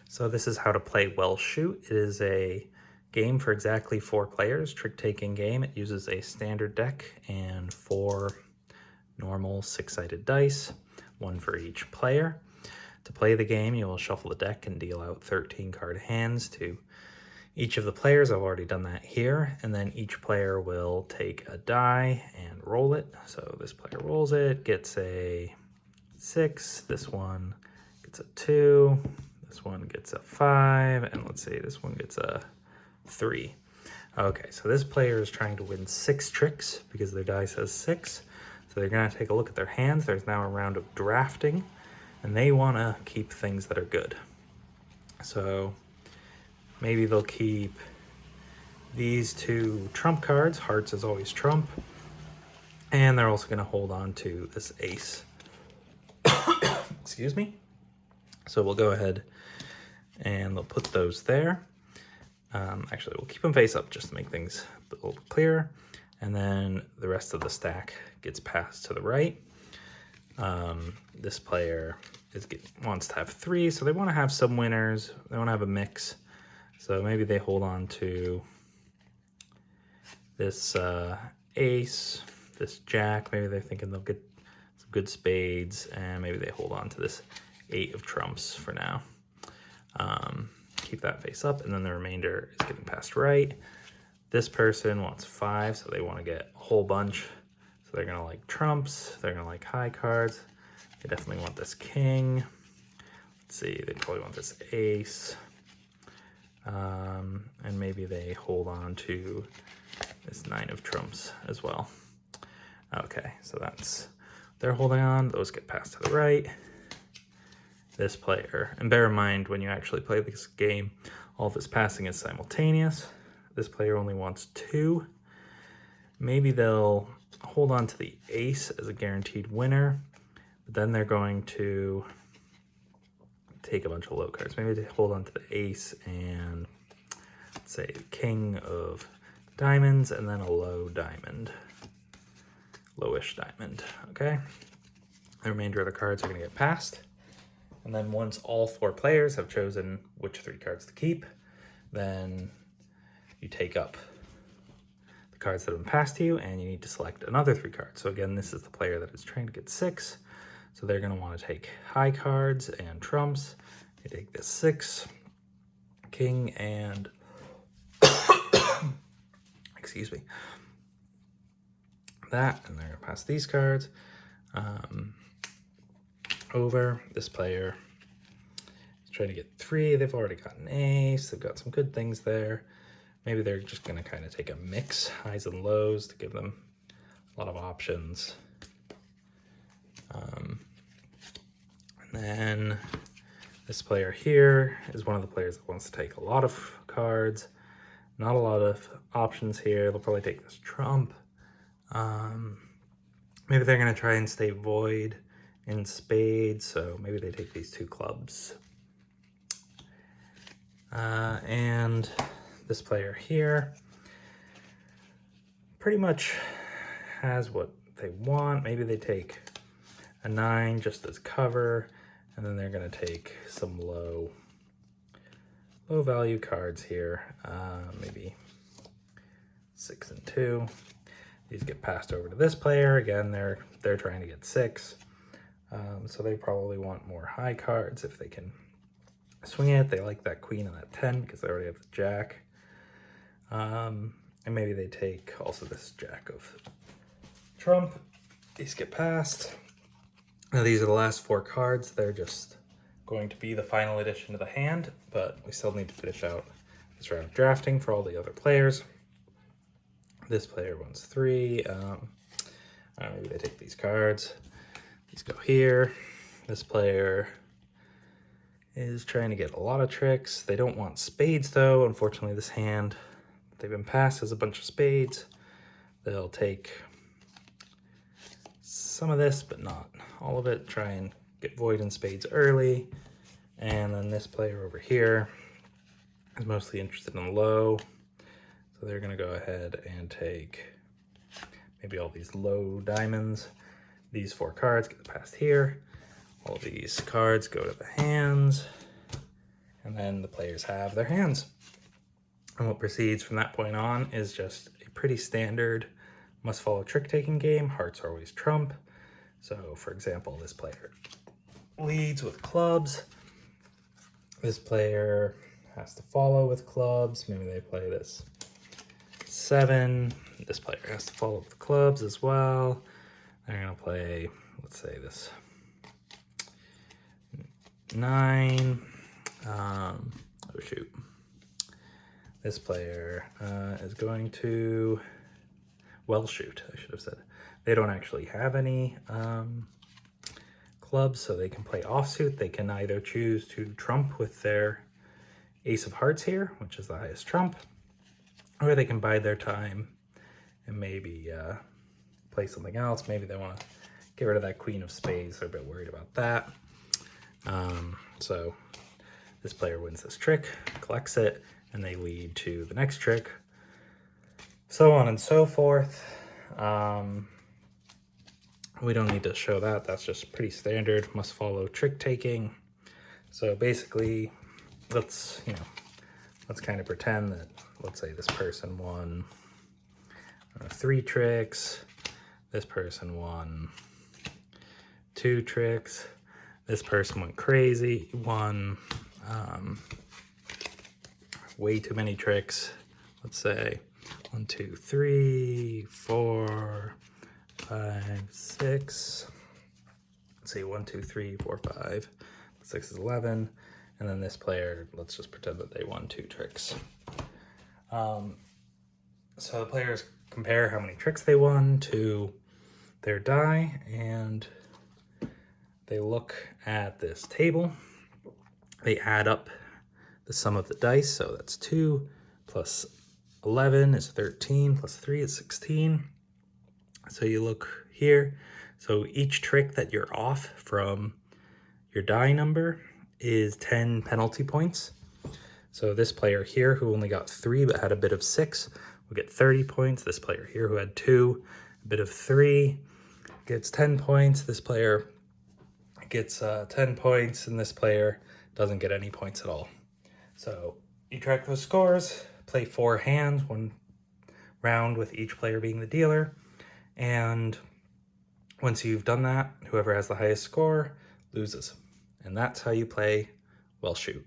So this is how to play Well Shoot. It is a game for exactly 4 players, trick-taking game. It uses a standard deck and 4 normal 6-sided dice, 1 for each player. To play the game, you will shuffle the deck and deal out 13 card hands to each of the players. I've already done that here. And then each player will take a die and roll it. So this player rolls it, gets a 6, this one gets a 2, this one gets a 5, and let's see, this one gets a 3. Okay, so this player is trying to win 6 tricks because their die says 6. So they're gonna take a look at their hands. There's now a round of drafting, and they wanna keep things that are good. So maybe they'll keep these 2 trump cards. Hearts is always trump. And they're also gonna hold on to this ace. Excuse me. So we'll go ahead and they'll put those there. Actually, we'll keep them face up just to make things a little clearer. And then the rest of the stack gets passed to the right. This player wants to have 3, so they want to have some winners. They want to have a mix. So maybe they hold on to this ace, this jack. Maybe they're thinking they'll get some good spades, and maybe they hold on to this 8 of trumps for now. Keep that face up, and then the remainder is getting passed right. This person wants 5, so they want to get a whole bunch. So they're gonna like trumps, they're gonna like high cards. They definitely want this king. Let's see, they probably want this ace. And maybe they hold on to this 9 of trumps as well. Okay, so they're holding on, those get passed to the right. This player, and bear in mind when you actually play this game, all this passing is simultaneous. This player only wants 2. Maybe they'll hold on to the ace as a guaranteed winner, but then they're going to take a bunch of low cards. Maybe they hold on to the ace and let's say king of diamonds and then a low diamond, lowish diamond, okay? The remainder of the cards are gonna get passed. And then once all 4 players have chosen which 3 cards to keep, then you take up the cards that have been passed to you and you need to select another 3 cards. So again, this is the player that is trying to get 6. So they're gonna wanna take high cards and trumps. They take this 6, king and, excuse me, that, and they're gonna pass these cards over. This player is trying to get 3. They've already got an ace. They've got some good things there. Maybe they're just going to kind of take a mix, highs and lows, to give them a lot of options. And then this player here is one of the players that wants to take a lot of cards. Not a lot of options here. They'll probably take this trump. Maybe they're going to try and stay void in spades, so maybe they take these 2 clubs. And this player here pretty much has what they want. Maybe they take a 9 just as cover, and then they're gonna take some low value cards here. Maybe 6 and 2. These get passed over to this player. Again, they're trying to get 6. So they probably want more high cards if they can swing it. They like that queen and that 10 because they already have the jack. And maybe they take also this jack of trump. These get passed. Now these are the last 4 cards. They're just going to be the final addition to the hand, but we still need to finish out this round of drafting for all the other players. This player wants 3. Maybe they take these cards. These go here. This player is trying to get a lot of tricks. They don't want spades though. Unfortunately, this hand they've been passed has a bunch of spades. They'll take some of this, but not all of it. Try and get void and spades early. And then this player over here is mostly interested in low. So they're gonna go ahead and take maybe all these low diamonds. These 4 cards get passed here. All these cards go to the hands, and and then the players have their hands. And what proceeds from that point on is just a pretty standard must follow trick-taking game. Hearts are always trump. So for example, this player leads with clubs. This player has to follow with clubs. Maybe they play this 7. This player has to follow with clubs as well. They're gonna play, let's say this 9. Oh shoot. This player is going to, well shoot, I should have said. They don't actually have any clubs, so they can play offsuit. They can either choose to trump with their ace of hearts here, which is the highest trump, or they can bide their time and maybe play something else. Maybe they want to get rid of that queen of spades. They're a bit worried about that. So this player wins this trick, collects it, and they lead to the next trick, so on and so forth. We don't need to show that. That's just pretty standard, must follow trick taking. So basically, let's kind of pretend that, let's say this person won 3 tricks, this person won 2 tricks, this person went crazy, won way too many tricks. Let's say 1, 2, 3, 4, 5, 6. Let's see, 1, 2, 3, 4, 5, 6 is 11. And then this player, let's just pretend that they won 2 tricks. So the players compare how many tricks they won to their die, and they look at this table. They add up the sum of the dice, so that's 2 plus 11 is 13, plus 3 is 16. So you look here. So each trick that you're off from your die number is 10 penalty points. So this player here, who only got 3 but had a bit of 6, will get 30 points. This player here, who had 2, a bit of 3, gets 10 points. This player gets 10 points, and this player doesn't get any points at all. So you track those scores, play 4 hands, 1 round with each player being the dealer, and once you've done that, whoever has the highest score loses. And that's how you play Well Shoot.